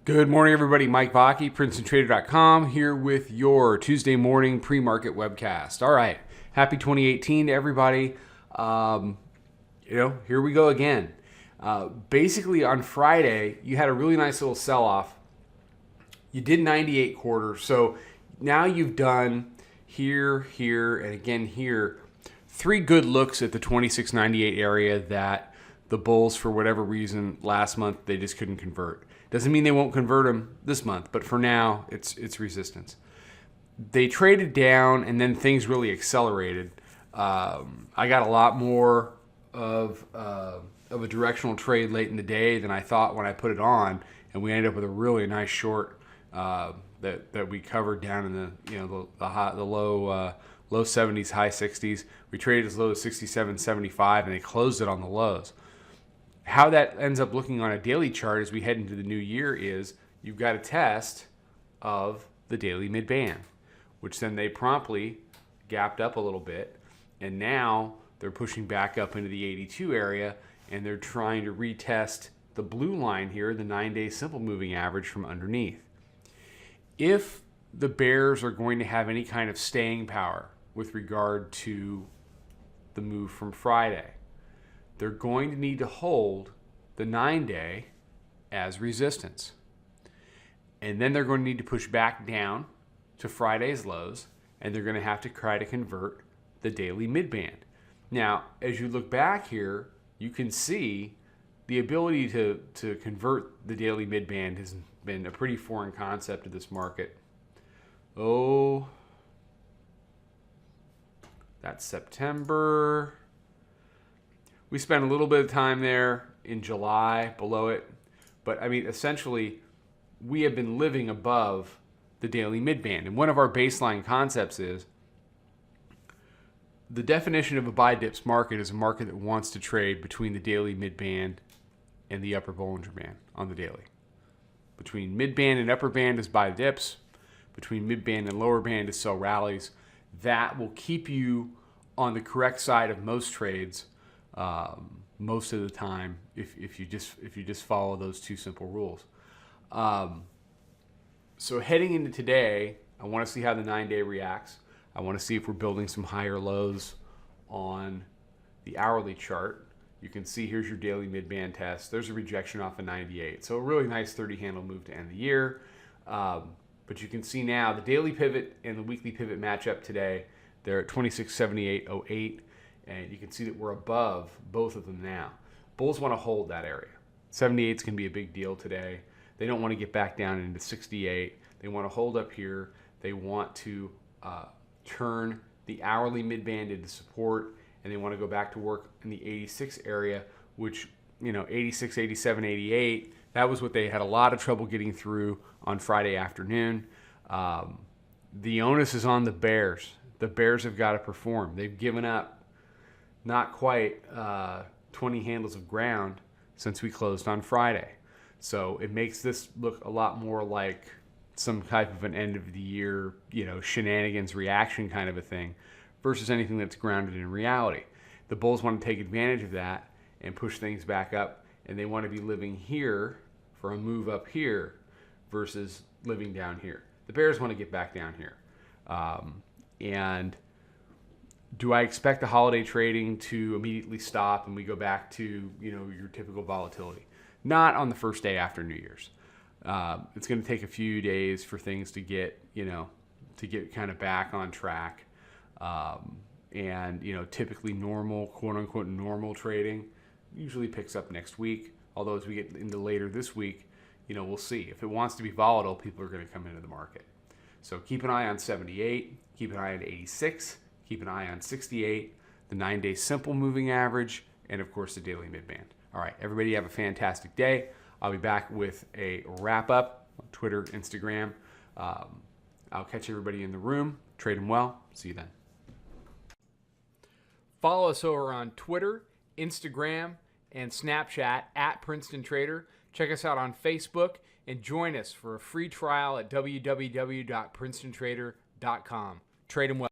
Good morning, everybody. Mike Vacchi, Princetontrader.com, here with your Tuesday morning pre-market webcast. All right, happy 2018 to everybody. Here we go again. Basically, on Friday, you had a really nice little sell-off. You did 98 quarters, so now you've done here, and again here, three good looks at the 2698 area that the bulls, for whatever reason, last month they just couldn't convert. Doesn't mean they won't convert them this month, but for now, it's resistance. They traded down, and then things really accelerated. I got a lot more of a directional trade late in the day than I thought when I put it on, and we ended up with a really nice short that we covered down in the low 70s, high 60s. We traded as low as 67.75, and they closed it on the lows. How that ends up looking on a daily chart as we head into the new year is you've got a test of the daily mid-band, which then they promptly gapped up a little bit, and now they're pushing back up into the 82 area, and they're trying to retest the blue line here, the 9-day simple moving average from underneath. If the bears are going to have any kind of staying power with regard to the move from Friday, they're going to need to hold the 9-day as resistance. And then they're going to need to push back down to Friday's lows, and they're going to have to try to convert the daily mid-band. Now, as you look back here, you can see the ability to convert the daily mid-band has been a pretty foreign concept to this market. Oh, that's September. We spent a little bit of time there in July below it, but I mean, essentially, we have been living above the daily mid-band. And one of our baseline concepts is the definition of a buy dips market is a market that wants to trade between the daily mid-band and the upper Bollinger Band on the daily. Between mid-band and upper band is buy dips. Between mid-band and lower band is sell rallies. That will keep you on the correct side of most trades most of the time if you just follow those two simple rules. So heading into today, I want to see how the 9-day reacts. I want to see if we're building some higher lows on the hourly chart. You can see here's your daily mid-band test. There's a rejection off of 98. So a really nice 30-handle move to end the year. But you can see now the daily pivot and the weekly pivot match up today. They're at 2678.08. And you can see that we're above both of them now. Bulls want to hold that area. 78 is going to be a big deal today. They don't want to get back down into 68. They want to hold up here. They want to turn the hourly mid-band into support, and they want to go back to work in the 86 area, which, 86, 87, 88, that was what they had a lot of trouble getting through on Friday afternoon. The onus is on the bears. The bears have got to perform. They've given up not quite 20 handles of ground since we closed on Friday. So it makes this look a lot more like some type of an end of the year, shenanigans reaction kind of a thing versus anything that's grounded in reality. The bulls want to take advantage of that and push things back up, and they want to be living here for a move up here versus living down here. The bears want to get back down here. And do I expect the holiday trading to immediately stop and we go back to, your typical volatility? Not on the first day after New Year's. It's going to take a few days for things to get, kind of back on track. Typically normal, quote unquote, normal trading usually picks up next week. Although as we get into later this week, we'll see. If it wants to be volatile, people are going to come into the market. So keep an eye on 78, keep an eye on 86. Keep an eye on 68, the 9-day simple moving average, and of course the daily mid-band. All right, everybody have a fantastic day. I'll be back with a wrap-up on Twitter, Instagram. I'll catch everybody in the room. Trade them well. See you then. Follow us over on Twitter, Instagram, and Snapchat at Princeton Trader. Check us out on Facebook and join us for a free trial at www.princetontrader.com. Trade them well.